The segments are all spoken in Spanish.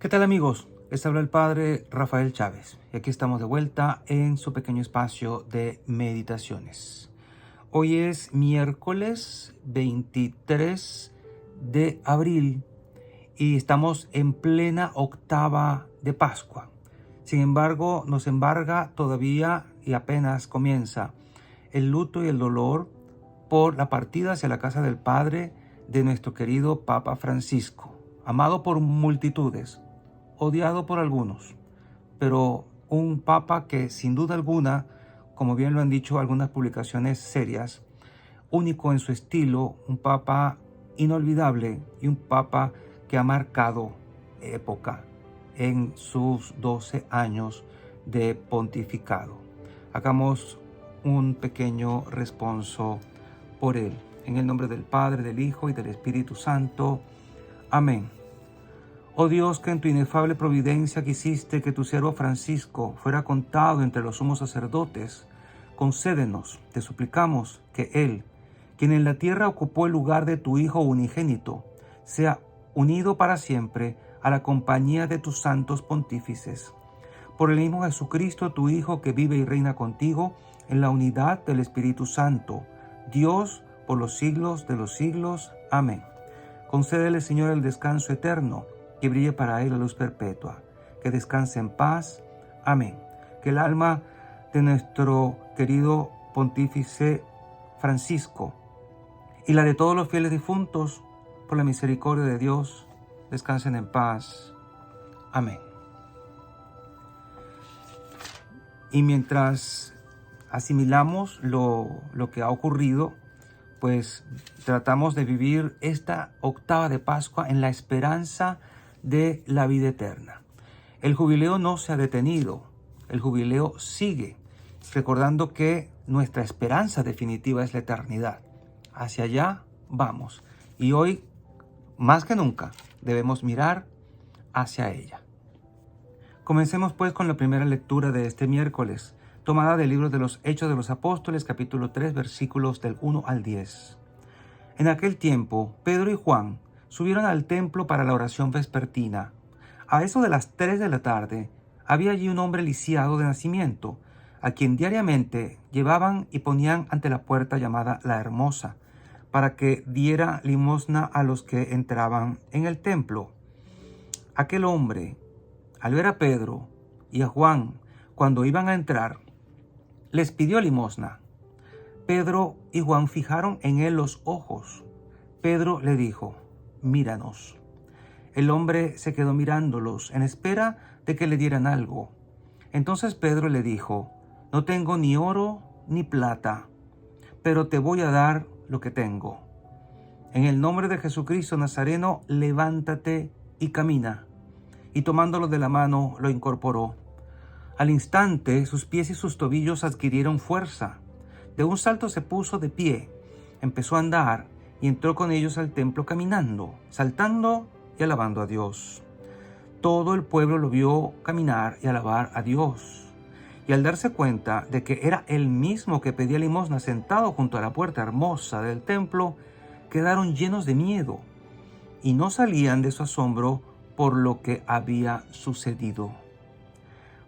¿Qué tal, amigos? Les habla el padre Rafael Chávez y aquí estamos de vuelta en su pequeño espacio de meditaciones. Hoy es miércoles 23 de abril y estamos en plena octava de Pascua. Sin embargo, nos embarga todavía y apenas comienza el luto y el dolor por la partida hacia la casa del Padre de nuestro querido Papa Francisco, amado por multitudes, odiado por algunos, pero un papa que sin duda alguna, como bien lo han dicho algunas publicaciones serias, único en su estilo, un papa inolvidable y un papa que ha marcado época en sus 12 años de pontificado. Hagamos un pequeño responso por él. En el nombre del Padre, del Hijo y del Espíritu Santo. Amén. Oh Dios, que en tu inefable providencia quisiste que tu siervo Francisco fuera contado entre los sumos sacerdotes, concédenos, te suplicamos, que él, quien en la tierra ocupó el lugar de tu Hijo unigénito, sea unido para siempre a la compañía de tus santos pontífices. Por el mismo Jesucristo, tu Hijo, que vive y reina contigo en la unidad del Espíritu Santo, Dios, por los siglos de los siglos. Amén. Concédele, Señor, el descanso eterno, que brille para él la luz perpetua, que descanse en paz. Amén. Que el alma de nuestro querido pontífice Francisco y la de todos los fieles difuntos, por la misericordia de Dios, descansen en paz. Amén. Y mientras asimilamos lo que ha ocurrido, pues tratamos de vivir esta octava de Pascua en la esperanza de la vida eterna. El jubileo no se ha detenido, el jubileo sigue, recordando que nuestra esperanza definitiva es la eternidad. Hacia allá vamos y hoy, más que nunca, debemos mirar hacia ella. Comencemos pues con la primera lectura de este miércoles, tomada del libro de los Hechos de los Apóstoles, capítulo 3, versículos del 1 al 10. En aquel tiempo, Pedro y Juan subieron al templo para la oración vespertina. A eso de las 3 de la tarde, había allí un hombre lisiado de nacimiento, a quien diariamente llevaban y ponían ante la puerta llamada La Hermosa, para que diera limosna a los que entraban en el templo. Aquel hombre, al ver a Pedro y a Juan cuando iban a entrar, les pidió limosna. Pedro y Juan fijaron en él los ojos. Pedro le dijo: míranos. El hombre se quedó mirándolos en espera de que le dieran algo. Entonces Pedro le dijo: no tengo ni oro ni plata, pero te voy a dar lo que tengo. En el nombre de Jesucristo Nazareno, levántate y camina. Y tomándolo de la mano, lo incorporó. Al instante, sus pies y sus tobillos adquirieron fuerza. De un salto se puso de pie, empezó a andar y entró con ellos al templo caminando, saltando y alabando a Dios. Todo el pueblo lo vio caminar y alabar a Dios. Y al darse cuenta de que era él mismo que pedía limosna sentado junto a la puerta hermosa del templo, quedaron llenos de miedo y no salían de su asombro por lo que había sucedido.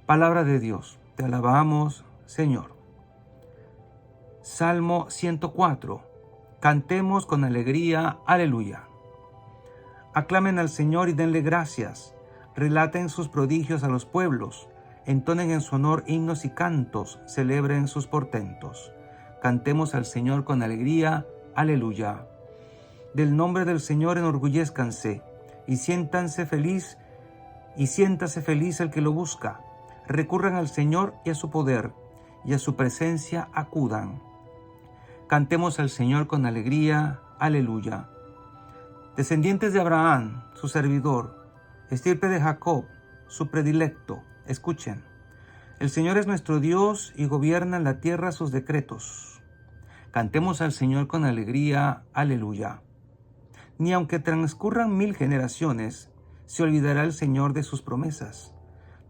Palabra de Dios, te alabamos, Señor. Salmo 104. Cantemos con alegría, aleluya. Aclamen al Señor y denle gracias. Relaten sus prodigios a los pueblos. Entonen en su honor himnos y cantos. Celebren sus portentos. Cantemos al Señor con alegría, aleluya. Del nombre del Señor enorgullézcanse y siéntase feliz el que lo busca. Recurran al Señor y a su poder, y a su presencia acudan. Cantemos al Señor con alegría, aleluya. Descendientes de Abraham, su servidor, estirpe de Jacob, su predilecto, escuchen. El Señor es nuestro Dios y gobierna en la tierra sus decretos. Cantemos al Señor con alegría, aleluya. Ni aunque transcurran 1000 generaciones, se olvidará el Señor de sus promesas,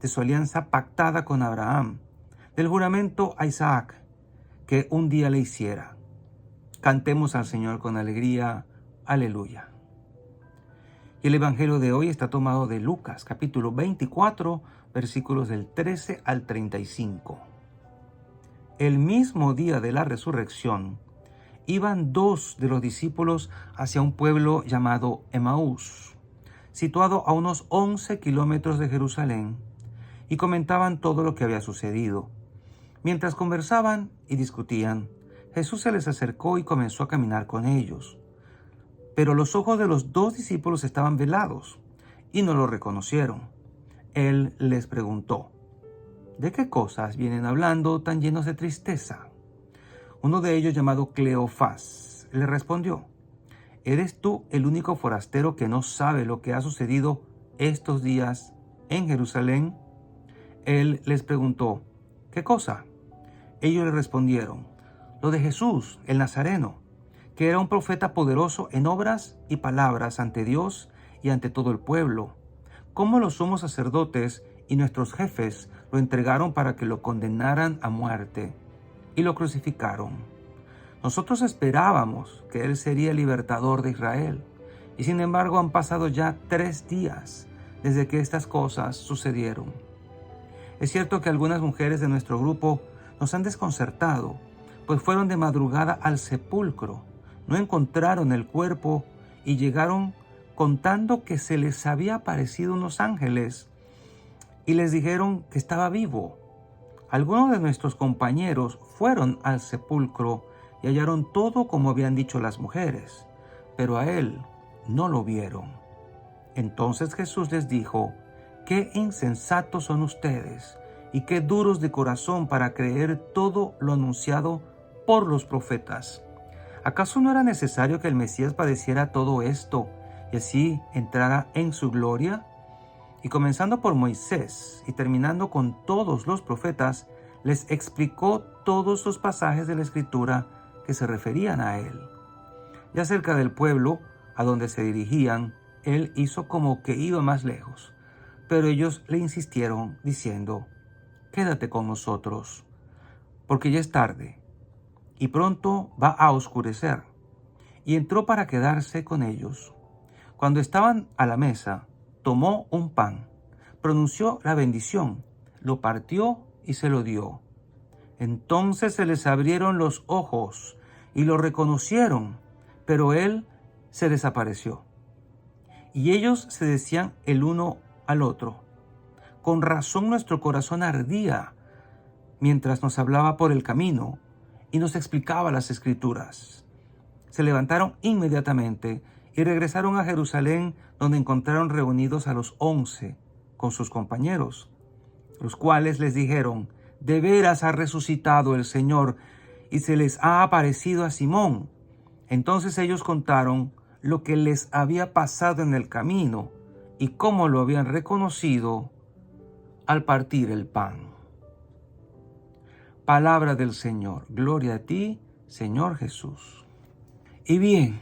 de su alianza pactada con Abraham, del juramento a Isaac, que un día le hiciera. Cantemos al Señor con alegría, aleluya. Y el Evangelio de hoy está tomado de Lucas, capítulo 24, versículos del 13 al 35. El mismo día de la resurrección, iban dos de los discípulos hacia un pueblo llamado Emaús, situado a unos 11 kilómetros de Jerusalén, y comentaban todo lo que había sucedido. Mientras conversaban y discutían, Jesús se les acercó y comenzó a caminar con ellos. Pero los ojos de los dos discípulos estaban velados y no lo reconocieron. Él les preguntó: ¿de qué cosas vienen hablando tan llenos de tristeza? Uno de ellos, llamado Cleofás, le respondió: ¿eres tú el único forastero que no sabe lo que ha sucedido estos días en Jerusalén? Él les preguntó: ¿qué cosa? Ellos le respondieron: lo de Jesús, el Nazareno, que era un profeta poderoso en obras y palabras ante Dios y ante todo el pueblo. Cómo los sumos sacerdotes y nuestros jefes lo entregaron para que lo condenaran a muerte y lo crucificaron. Nosotros esperábamos que Él sería el libertador de Israel, y sin embargo han pasado ya 3 días desde que estas cosas sucedieron. Es cierto que algunas mujeres de nuestro grupo nos han desconcertado, pues fueron de madrugada al sepulcro, no encontraron el cuerpo y llegaron contando que se les había aparecido unos ángeles y les dijeron que estaba vivo. Algunos de nuestros compañeros fueron al sepulcro y hallaron todo como habían dicho las mujeres, pero a él no lo vieron. Entonces Jesús les dijo: qué insensatos son ustedes y qué duros de corazón para creer todo lo anunciado por los profetas. ¿Acaso no era necesario que el Mesías padeciera todo esto y así entrara en su gloria? Y comenzando por Moisés y terminando con todos los profetas, les explicó todos los pasajes de la Escritura que se referían a él. Ya cerca del pueblo a donde se dirigían, él hizo como que iba más lejos, pero ellos le insistieron diciendo: quédate con nosotros, porque ya es tarde y pronto va a oscurecer. Y entró para quedarse con ellos. Cuando estaban a la mesa, tomó un pan, pronunció la bendición, lo partió y se lo dio. Entonces se les abrieron los ojos y lo reconocieron, pero él se desapareció. Y ellos se decían el uno al otro: con razón nuestro corazón ardía mientras nos hablaba por el camino y nos explicaba las Escrituras. Se levantaron inmediatamente y regresaron a Jerusalén, donde encontraron reunidos a los 11 con sus compañeros, los cuales les dijeron: de veras ha resucitado el Señor y se les ha aparecido a Simón. Entonces ellos contaron lo que les había pasado en el camino y cómo lo habían reconocido al partir el pan. Palabra del Señor. Gloria a ti, Señor Jesús. Y bien,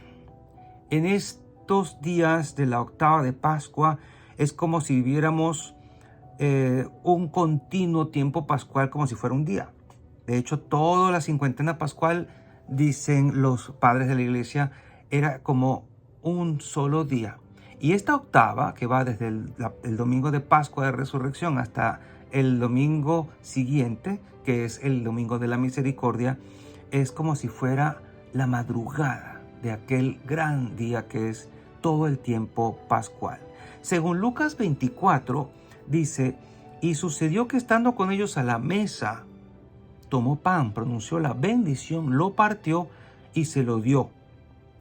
en estos días de la octava de Pascua es como si viviéramos un continuo tiempo pascual, como si fuera un día. De hecho, toda la cincuentena pascual, dicen los padres de la iglesia, era como un solo día. Y esta octava, que va desde el domingo de Pascua de Resurrección hasta el domingo siguiente, que es el domingo de la Misericordia, es como si fuera la madrugada de aquel gran día que es todo el tiempo pascual. Según Lucas 24, dice: y sucedió que estando con ellos a la mesa, tomó pan, pronunció la bendición, lo partió y se lo dio.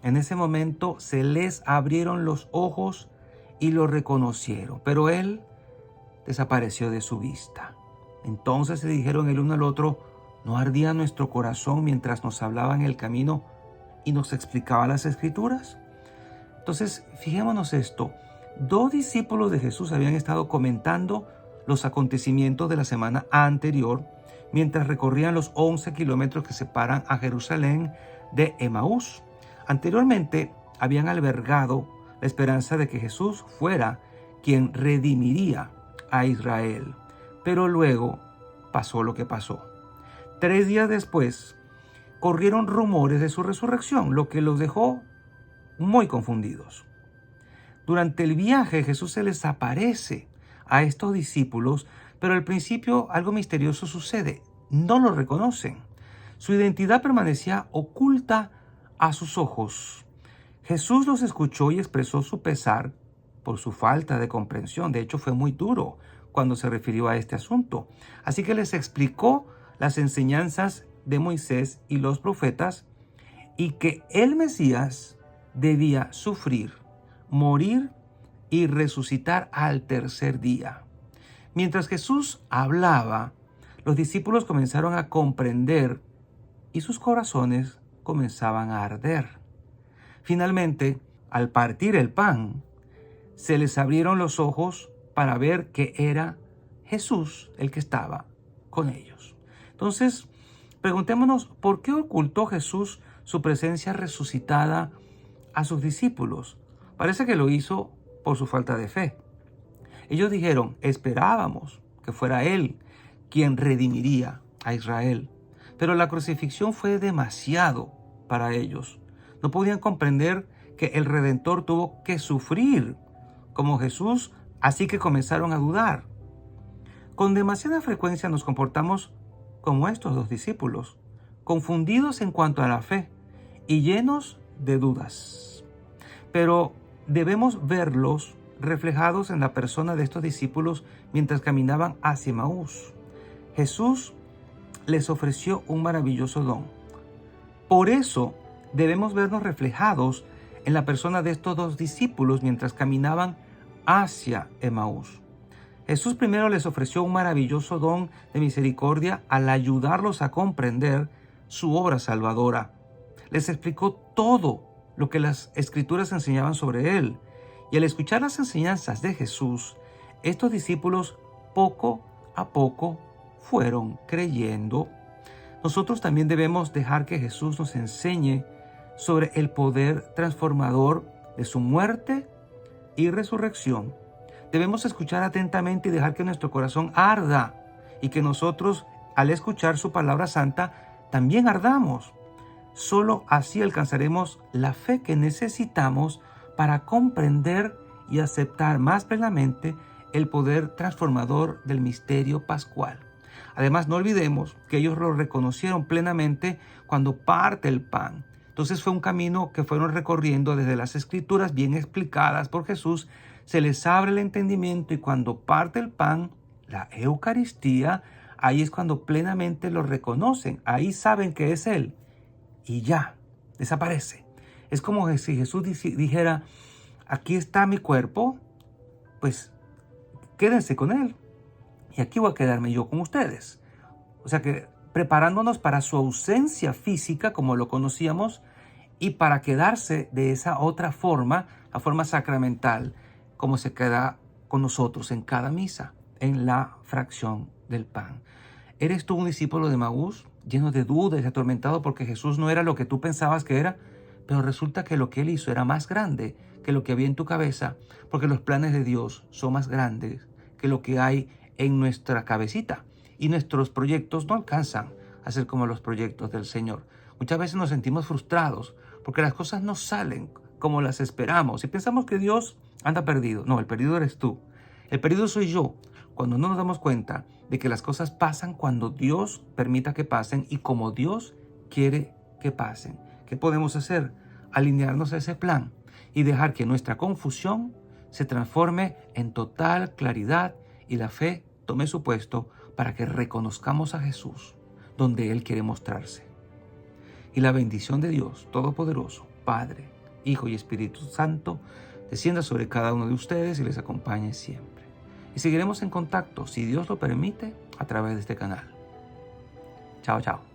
En ese momento se les abrieron los ojos y lo reconocieron, pero él desapareció de su vista. Entonces se dijeron el uno al otro: ¿no ardía nuestro corazón mientras nos hablaba en el camino y nos explicaba las Escrituras? Entonces, fijémonos esto. 2 discípulos de Jesús habían estado comentando los acontecimientos de la semana anterior mientras recorrían los 11 kilómetros que separan a Jerusalén de Emaús. Anteriormente habían albergado la esperanza de que Jesús fuera quien redimiría a Israel. Pero luego pasó lo que pasó. 3 días después corrieron rumores de su resurrección, lo que los dejó muy confundidos. Durante el viaje Jesús se les aparece a estos discípulos, pero al principio algo misterioso sucede. No lo reconocen. Su identidad permanecía oculta a sus ojos. Jesús los escuchó y expresó su pesar por su falta de comprensión. De hecho, fue muy duro cuando se refirió a este asunto. Así que les explicó las enseñanzas de Moisés y los profetas y que el Mesías debía sufrir, morir y resucitar al tercer día. Mientras Jesús hablaba, los discípulos comenzaron a comprender y sus corazones comenzaban a arder. Finalmente, al partir el pan, se les abrieron los ojos para ver que era Jesús el que estaba con ellos. Entonces, preguntémonos, ¿por qué ocultó Jesús su presencia resucitada a sus discípulos? Parece que lo hizo por su falta de fe. Ellos dijeron, esperábamos que fuera Él quien redimiría a Israel. Pero la crucifixión fue demasiado para ellos. No podían comprender que el Redentor tuvo que sufrir como Jesús, así que comenzaron a dudar. Con demasiada frecuencia nos comportamos como estos dos discípulos, confundidos en cuanto a la fe y llenos de dudas. Pero debemos verlos reflejados en la persona de estos discípulos mientras caminaban hacia Emaús. Jesús les ofreció un maravilloso don. Por eso debemos vernos reflejados en la persona de estos dos discípulos mientras caminaban hacia Emaús. Jesús primero les ofreció un maravilloso don de misericordia al ayudarlos a comprender su obra salvadora. Les explicó todo lo que las Escrituras enseñaban sobre Él. Y al escuchar las enseñanzas de Jesús, estos discípulos poco a poco fueron creyendo. Nosotros también debemos dejar que Jesús nos enseñe sobre el poder transformador de su muerte y resurrección. Debemos escuchar atentamente y dejar que nuestro corazón arda y que nosotros, al escuchar su palabra santa, también ardamos. Solo así alcanzaremos la fe que necesitamos para comprender y aceptar más plenamente el poder transformador del misterio pascual. Además, no olvidemos que ellos lo reconocieron plenamente cuando parte el pan. Entonces fue un camino que fueron recorriendo desde las Escrituras bien explicadas por Jesús. Se les abre el entendimiento y cuando parte el pan, la Eucaristía, ahí es cuando plenamente lo reconocen. Ahí saben que es Él y ya, desaparece. Es como si Jesús dijera, aquí está mi cuerpo, pues quédense con Él. Y aquí voy a quedarme yo con ustedes. O sea que preparándonos para su ausencia física, como lo conocíamos, y para quedarse de esa otra forma, la forma sacramental, como se queda con nosotros en cada misa, en la fracción del pan. ¿Eres tú un discípulo de Emaús, lleno de dudas y atormentado porque Jesús no era lo que tú pensabas que era? Pero resulta que lo que Él hizo era más grande que lo que había en tu cabeza, porque los planes de Dios son más grandes que lo que hay en nuestra cabecita. Y nuestros proyectos no alcanzan a ser como los proyectos del Señor. Muchas veces nos sentimos frustrados porque las cosas no salen como las esperamos y pensamos que Dios anda perdido. No, el perdido eres tú. El perdido soy yo. Cuando no nos damos cuenta de que las cosas pasan cuando Dios permita que pasen y como Dios quiere que pasen. ¿Qué podemos hacer? Alinearnos a ese plan y dejar que nuestra confusión se transforme en total claridad y la fe tome su puesto para que reconozcamos a Jesús donde Él quiere mostrarse. Y la bendición de Dios Todopoderoso, Padre, Hijo y Espíritu Santo, descienda sobre cada uno de ustedes y les acompañe siempre. Y seguiremos en contacto, si Dios lo permite, a través de este canal. Chao, chao.